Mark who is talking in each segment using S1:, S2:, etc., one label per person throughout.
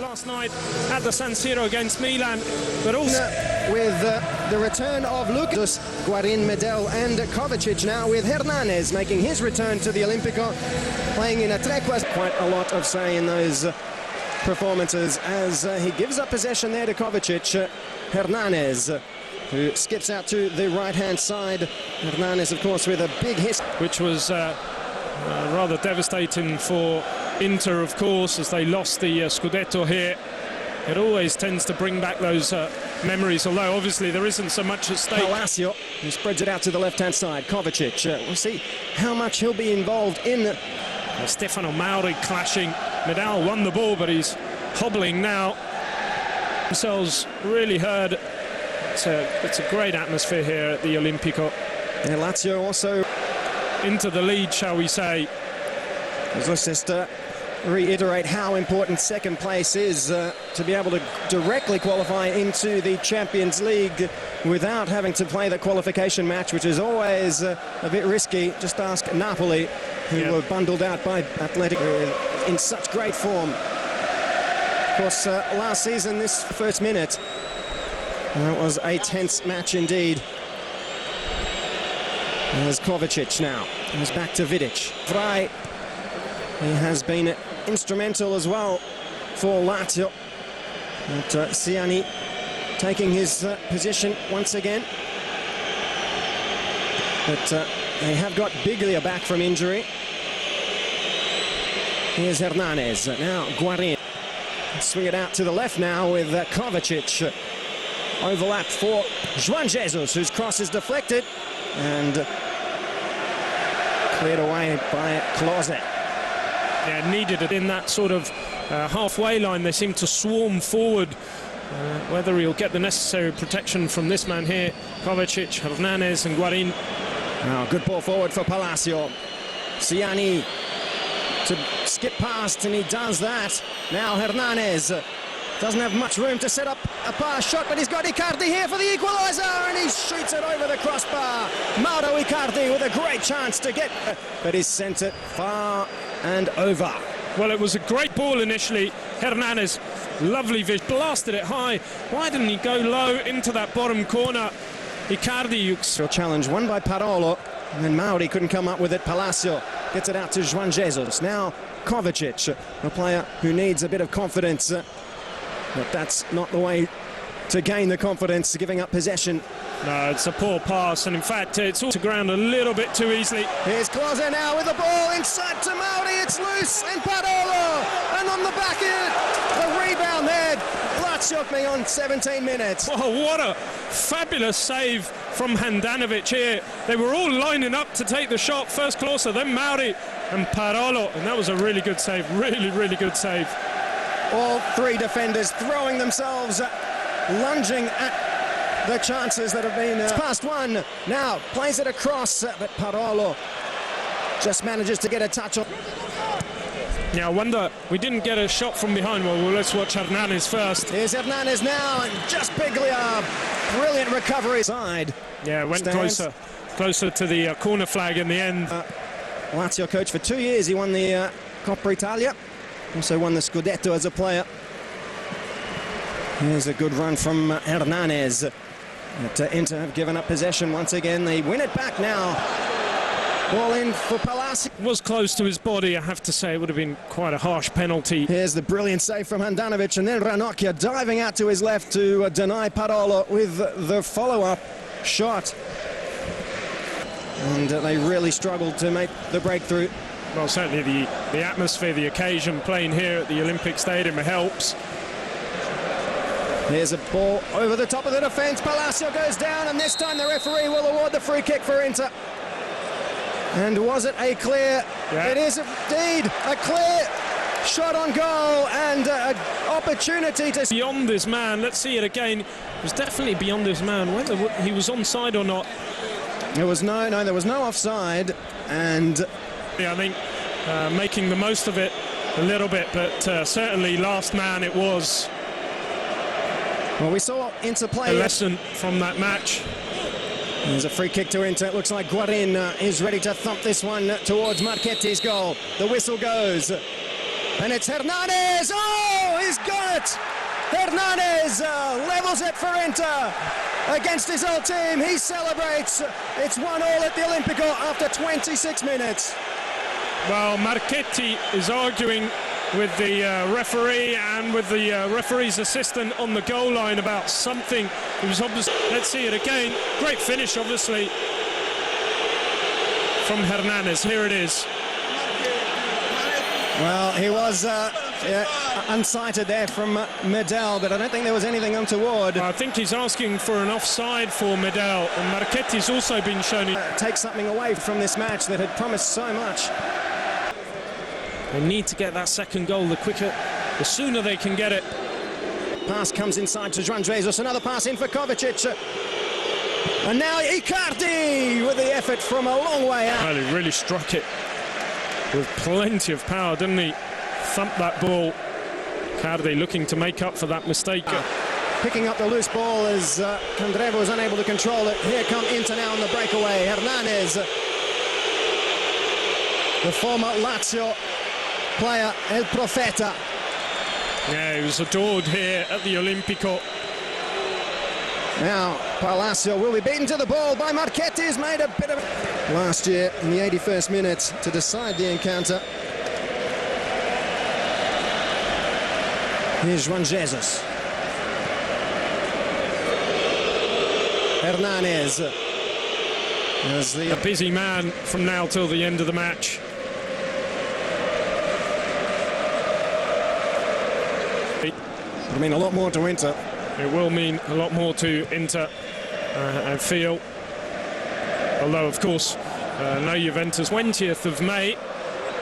S1: Last night at the San Siro against Milan, but also
S2: with the return of Lucas, Guarin, Medel and Kovačić, now with Hernanes making his return to the Olimpico, playing in a Trequas. Quite a lot of say in those performances as he gives up possession there to Kovačić. Hernanes, who skips out to the right-hand side. Hernanes, of course, with a big hit,
S1: which was rather devastating for Inter, of course, as they lost the Scudetto here. It always tends to bring back those memories, although obviously there isn't so much at stake.
S2: Lazio, who spreads it out to the left-hand side. Kovačić, we'll see how much he'll be involved in.
S1: Stefano Mauri clashing. Medal won the ball, but he's hobbling now. Themselves really heard. It's a great atmosphere here at the Olimpico.
S2: And Lazio also
S1: into the lead, shall we say.
S2: Let's just reiterate how important second place is to be able to directly qualify into the Champions League without having to play the qualification match, which is always a bit risky. Just ask Napoli, who were bundled out by Athletic in such great form. Of course, last season, this first minute, that was a tense match indeed. There's Kovačić now. He's back to Vidic. Vrij, he has been instrumental as well for Lazio. But Ciani taking his position once again. But they have got Biglia back from injury. Here's Hernanes. Now Guarin. Swing it out to the left now with Kovačić. Overlap for João Jesus, whose cross is deflected and cleared away by Klose.
S1: Yeah, needed it in that sort of halfway line. They seem to swarm forward. Whether he'll get the necessary protection from this man here, Kovačić, Hernanes and Guarin.
S2: Now, good ball forward for Palacio. Ciani to skip past, and he does that. Now Hernanes doesn't have much room to set up a pass shot, but he's got Icardi here for the equaliser, and he shoots it over the crossbar. Mauro Icardi with a great chance to get, but he's sent it far and over.
S1: Well, it was a great ball initially. Hernanes, lovely vision, blasted it high. Why didn't he go low into that bottom corner? Icardi.
S2: Challenge won by Parolo, and then Mauri couldn't come up with it. Palacio gets it out to João Jesus. Now Kovačić, a player who needs a bit of confidence. But that's not the way to gain the confidence, giving up possession.
S1: No, it's a poor pass, and in fact, it's all to ground a little bit too easily.
S2: Here's Klose now with the ball inside to Mauri. It's loose, and Parolo, and on the back end, the rebound there. Lazio on 17 minutes.
S1: Oh, what a fabulous save from Handanovic here. They were all lining up to take the shot. First Klose, then Mauri, and Parolo, and that was a really good save. Really, really good save.
S2: All three defenders throwing themselves, lunging at the chances that have been past one. Now plays it across, but Parolo just manages to get a touch on.
S1: Yeah, I wonder, we didn't get a shot from behind. Well, let's watch Hernanes first.
S2: Here's Hernanes now, and just Biglia. Brilliant recovery. Side.
S1: Yeah, went closer to the corner flag in the end.
S2: Lazio coach for 2 years. He won the Coppa Italia. Also won the Scudetto as a player. Here's a good run from Hernanes. But Inter have given up possession once again. They win it back now. Ball in for Palacio.
S1: Was close to his body, I have to say. It would have been quite a harsh penalty.
S2: Here's the brilliant save from Handanovic, and then Ranocchia diving out to his left to deny Parolo with the follow-up shot. And they really struggled to make the breakthrough.
S1: Well, certainly the atmosphere, the occasion, playing here at the Olympic Stadium helps.
S2: Here's a ball over the top of the defence. Palacio goes down, and this time the referee will award the free kick for Inter. And was it a clear? Yeah. It is indeed a clear shot on goal, and an opportunity to...
S1: Beyond this man, let's see it again. It was definitely beyond this man. Whether he was onside or not.
S2: There was there was no offside, and...
S1: Yeah, I think making the most of it a little bit, but certainly last man it was.
S2: Well, we saw Inter play
S1: a lesson from that match.
S2: There's a free kick to Inter. It looks like Guarin is ready to thump this one towards Marchetti's goal. The whistle goes. And it's Hernanes. Oh, he's got it. Hernanes levels it for Inter against his old team. He celebrates. It's 1-1 at the Olimpico after 26 minutes.
S1: Well, Marchetti is arguing with the referee and with the referee's assistant on the goal line about something. It was obvious. Let's see it again. Great finish, obviously, from Hernanes. Here it is.
S2: Well, he was unsighted there from Medel, but I don't think there was anything untoward.
S1: I think he's asking for an offside for Medel, and Marchetti's also been shown.
S2: Take something away from this match that had promised so much.
S1: They need to get that second goal the quicker, the sooner they can get it.
S2: Pass comes inside to Juan Jesus, another pass in for Kovačić. And now Icardi with the effort from a long way out.
S1: Well, he really struck it with plenty of power, didn't he? Thumped that ball. Icardi looking to make up for that mistake.
S2: Picking up the loose ball as Candreva was unable to control it. Here come Inter now on the breakaway. Hernanes, the former Lazio player, El Profeta.
S1: Yeah, he was adored here at the Olimpico.
S2: Now, Palacio will be beaten to the ball by Marchetti. He's made a bit of... Last year, in the 81st minute, to decide the encounter. Here's Juan Jesus. Hernanes.
S1: A busy man from now till the end of the match.
S2: It'll mean a lot more to Inter.
S1: It will mean a lot more to Inter, I feel. Although, of course, no Juventus 20th of May,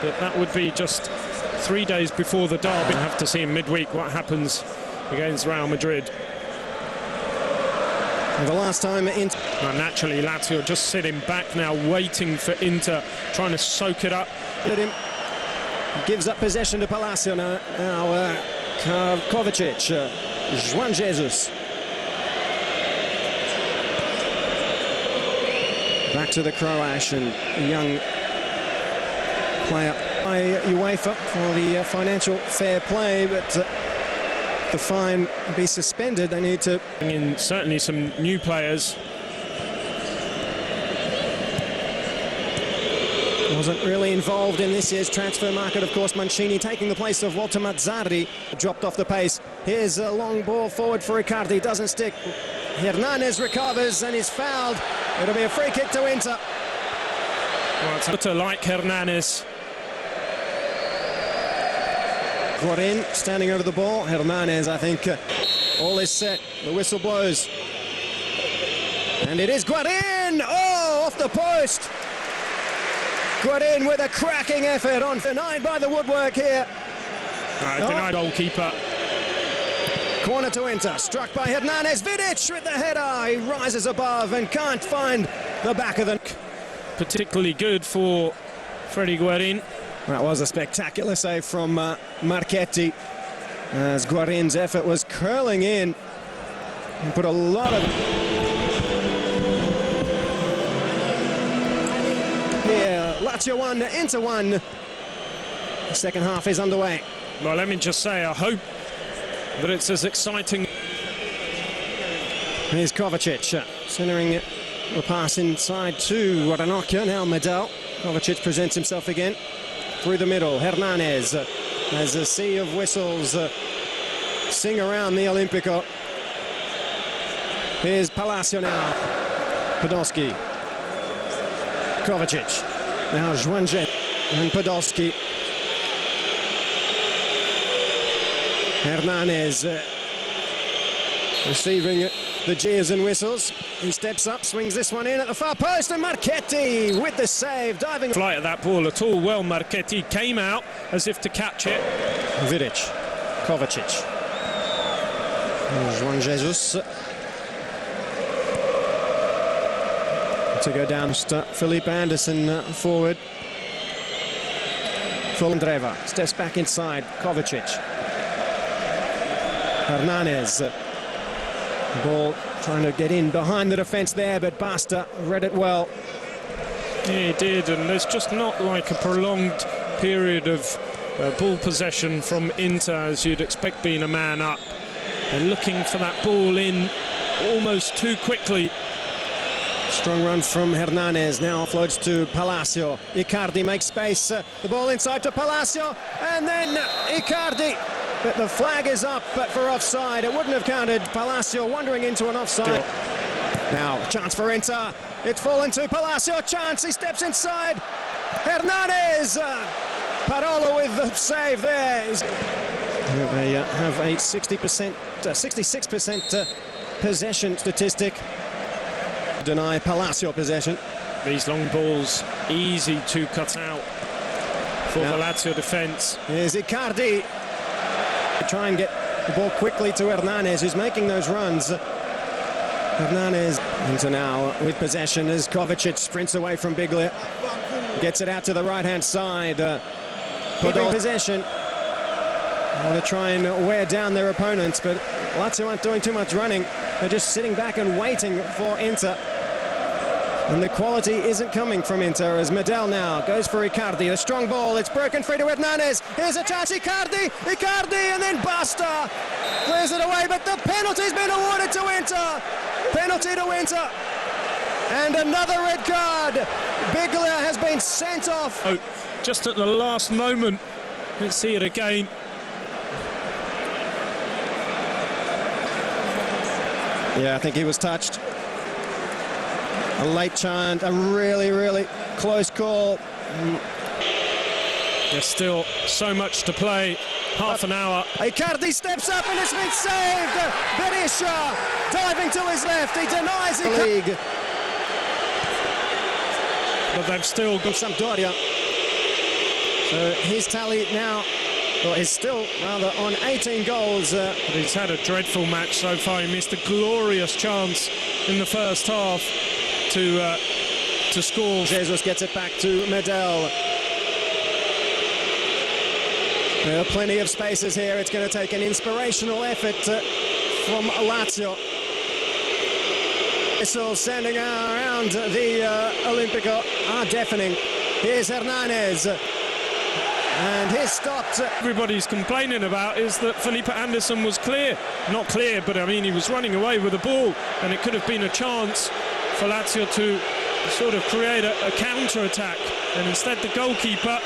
S1: but that would be just 3 days before the derby. We'll have to see in midweek what happens against Real Madrid.
S2: And the last time Inter...
S1: Well, naturally, Lazio just sitting back now, waiting for Inter, trying to soak it up.
S2: He gives up possession to Palacio now. Kovačić, Juan Jesus. Back to the Croatian young player by UEFA for the financial fair play, but the fine be suspended. They need to
S1: bring in certainly some new players.
S2: Wasn't really involved in this year's transfer market, of course. Mancini taking the place of Walter Mazzarri, dropped off the pace. Here's a long ball forward for Icardi, doesn't stick. Hernanes recovers and is fouled. It'll be a free kick to Inter.
S1: Well, it's like Hernanes.
S2: Guarin standing over the ball. Hernanes, I think, all is set. The whistle blows. And it is Guarin! Oh, off the post! Guarin with a cracking effort on denied by the woodwork here.
S1: Denied goalkeeper.
S2: Corner to Inter, struck by Hernanes. Vidic with the header. He rises above and can't find the back of the...
S1: Particularly good for Freddy Guarin.
S2: That was a spectacular save from Marchetti, as Guarin's effort was curling in. He put a lot of... Here, Lazio 1, Inter 1. The second half is underway.
S1: Well, let me just say, I hope that it's as exciting.
S2: Here's Kovačić, centering the pass inside to Ranocchia. Now Medel. Kovačić presents himself again through the middle. Hernanes, as a sea of whistles sing around the Olimpico. Here's Palacio now. Podolski. Kovačić. Now Juan Jesus and Podolski. Hernanes receiving the jeers and whistles. He steps up, swings this one in at the far post, and Marchetti with the save, diving...
S1: Flight of that ball at all. Well, Marchetti came out as if to catch it.
S2: Vidic, Kovačić. Juan Jesus. To go down, Felipe Anderson forward. Candreva steps back inside, Kovačić. Hernanes. The ball trying to get in behind the defence there, but Basta read it well.
S1: Yeah, he did, and there's just not like a prolonged period of ball possession from Inter as you'd expect being a man up. They're looking for that ball in almost too quickly.
S2: Strong run from Hernanes, now floats to Palacio. Icardi makes space, the ball inside to Palacio, and then Icardi. But the flag is up for offside. It wouldn't have counted. Palacio wandering into an offside. Now, chance for Inter. It's fallen to Palacio, chance, he steps inside. Hernanes! Parola with the save there. They have a 66% possession statistic. Deny Palacio possession.
S1: These long balls easy to cut out for the Lazio defence.
S2: Here's Icardi. Try and get the ball quickly to Hernanes, who's making those runs. Hernanes into now with possession as Kovačić sprints away from Biglia. Gets it out to the right-hand side. Possession. Well, they try and wear down their opponents, but Lazio aren't doing too much running. They're just sitting back and waiting for Inter. And the quality isn't coming from Inter as Medel now goes for Icardi. A strong ball, it's broken free to Hernanes. Here's a chance, Icardi, and then Basta clears it away, but the penalty's been awarded to Inter. Penalty to Inter. And another red card. Biglia has been sent off.
S1: Oh, just at the last moment. Let's see it again.
S2: Yeah, I think he was touched. A late chant, a really close call.
S1: There's still so much to play. Half an hour.
S2: Icardi steps up and it's been saved. Berisha diving to his left. He denies the league.
S1: But they've still got
S2: Sampdoria. So his tally now, well, is still rather on 18 goals.
S1: But he's had a dreadful match so far. He missed a glorious chance in the first half to score.
S2: Jesus gets it back to Medel. There are plenty of spaces here. It's going to take an inspirational effort from Lazio. Whistles sending around the Olimpico are deafening. Here's Hernanes. And he's stopped.
S1: Everybody's complaining about is that Felipe Anderson was clear. Not clear, but I mean he was running away with the ball and it could have been a chance for Lazio to sort of create a counter-attack, and instead the goalkeeper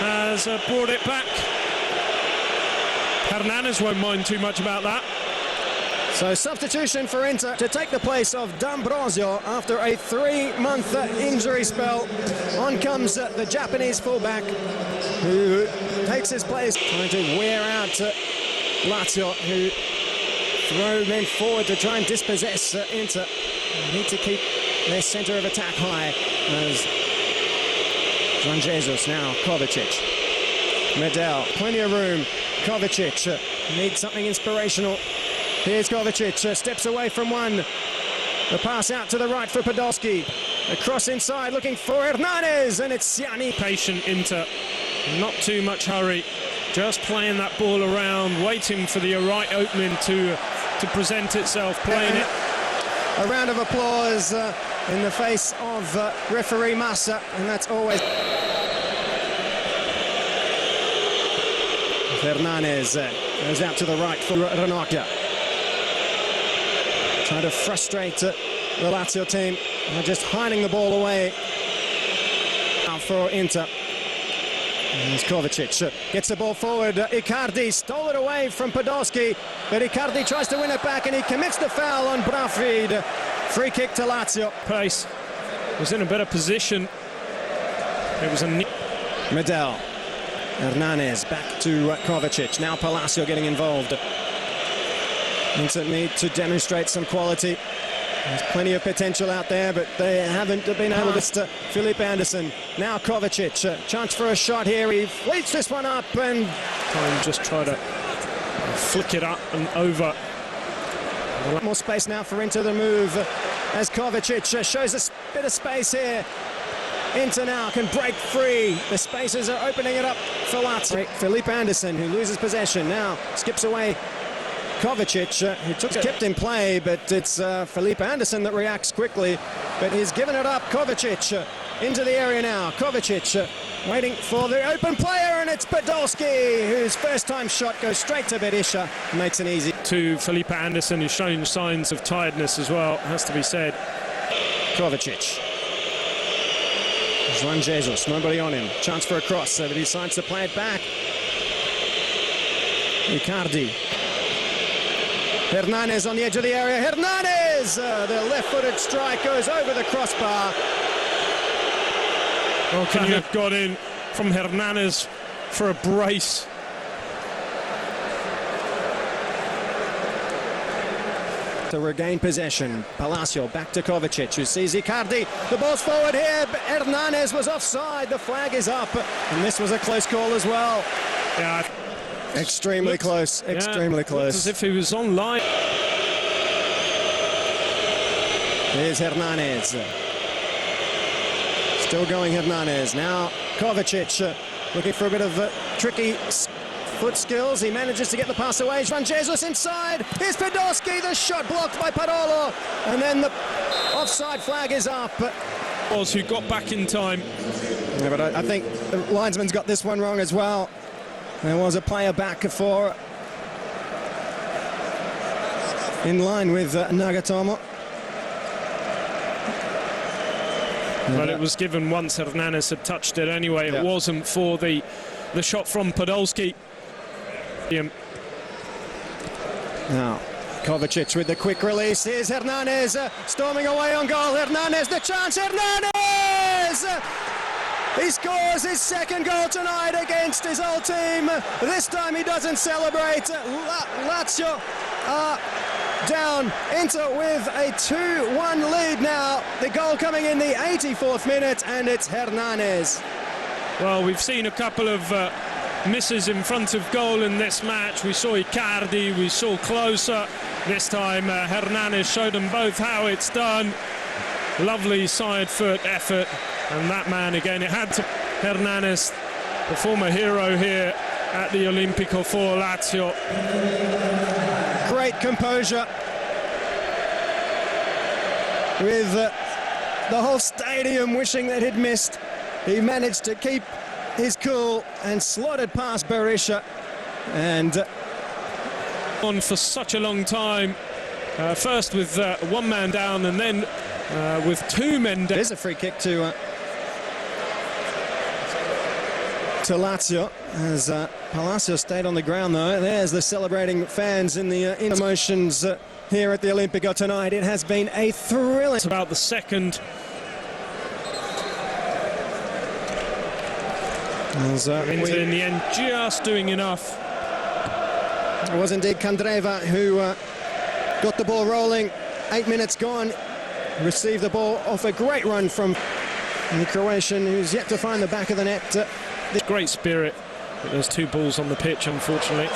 S1: has brought it back. Hernanes won't mind too much about that.
S2: So substitution for Inter to take the place of D'Ambrosio after a 3-month injury spell. On comes the Japanese fullback who takes his place, trying to wear out Lazio, who throw men forward to try and dispossess Inter. They need to keep their centre of attack high. As Juan Jesus now, Kovačić. Medel, plenty of room. Kovačić needs something inspirational. Here's Kovačić, steps away from one. The pass out to the right for Podolski. A cross inside, looking for Hernanes, and it's Ciani.
S1: Patient Inter, not too much hurry. Just playing that ball around, waiting for the right opening to present itself, playing it.
S2: A round of applause in the face of referee Massa, and that's always... Hernanes goes out to the right for Ranocchia. Trying to frustrate the Lazio team. They're just hiding the ball away. Now for Inter. There's Kovačić, gets the ball forward. Icardi stole it away from Podolski, but Icardi tries to win it back and he commits the foul on Brafrid. Free kick to Lazio.
S1: Pace was in a better position. It was a...
S2: Medel. Hernanes back to Kovačić. Now Palacio getting involved. Inter need to demonstrate some quality. There's plenty of potential out there, but they haven't been able to... Felipe Anderson, now Kovačić, chance for a shot here. He fleets this one up and...
S1: just try to flick it up and over.
S2: More space now for Inter to move as Kovačić shows a bit of space here. Inter now can break free. The spaces are opening it up for Lazio. Felipe Anderson, who loses possession, now skips away Kovačić, he kept in play, but it's Felipe Anderson that reacts quickly, but he's given it up. Kovačić into the area now. Kovačić waiting for the open player, and it's Podolski, whose first-time shot goes straight to Berisha, makes it easy.
S1: To Felipe Anderson, who's shown signs of tiredness as well, has to be said.
S2: Kovačić. Juan Jesus, nobody on him. Chance for a cross, but he decides to play it back. Icardi. Hernanes on the edge of the area. Hernanes! The left-footed strike goes over the crossbar.
S1: Oh, can you have got in from Hernanes for a brace?
S2: To regain possession. Palacio back to Kovačić, who sees Icardi. The ball's forward here, but Hernanes was offside. The flag is up, and this was a close call as well.
S1: Yeah.
S2: Extremely close, extremely close.
S1: As if he was online.
S2: Here's Hernanes. Still going Hernanes. Now Kovačić looking for a bit of tricky foot skills. He manages to get the pass away. Juan Jesus inside. Here's Podolski. The shot blocked by Parolo. And then the offside flag is up.
S1: Who got back in time.
S2: Yeah, but I think the linesman's got this one wrong as well. There was a player back for in line with Nagatomo.
S1: But it was given once Hernanes had touched it anyway. It wasn't for the shot from Podolski.
S2: Now Kovačić with the quick release. Here's Hernanes storming away on goal. Hernanes, the chance. Hernanes! He scores his second goal tonight against his old team. This time he doesn't celebrate. Lazio are down with a 2-1 lead now. The goal coming in the 84th minute, and it's Hernanes.
S1: Well, we've seen a couple of misses in front of goal in this match. We saw Icardi, we saw Closer. This time Hernanes showed them both how it's done. Lovely side foot effort. And that man again, it had to Hernanes, the former hero here at the Olimpico for Lazio.
S2: Great composure with the whole stadium wishing that he'd missed. He managed to keep his cool and slotted past Berisha, and
S1: on for such a long time. First with one man down, and then with two men down.
S2: There's a free kick to Lazio, as Palacio stayed on the ground though. There's the celebrating fans in the emotions here at the Olimpico tonight. It has been a thrilling.
S1: It's about the second. Inter in the end just doing enough.
S2: It was indeed Kandreva who got the ball rolling. 8 minutes gone. Received the ball off a great run from the Croatian, who's yet to find the back of the net.
S1: Great spirit, but there's two balls on the pitch, unfortunately.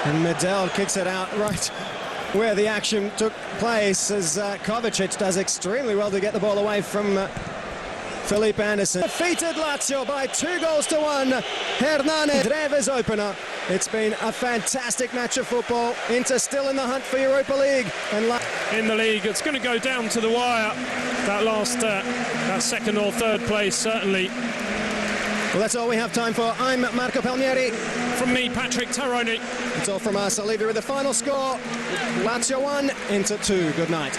S2: And Medel kicks it out right where the action took place, as Kovačić does extremely well to get the ball away from Felipe Anderson. Defeated Lazio by 2-1. Hernanes, Dreves opener. It's been a fantastic match of football. Inter still in the hunt for Europa League. And
S1: in the league, it's going to go down to the wire. That last, that second or third place, certainly.
S2: Well, that's all we have time for. I'm Marco Palmieri.
S1: From me, Patrick Taroni.
S2: It's all from us. I'll leave you with the final score. Lazio 1, Inter 2. Good night.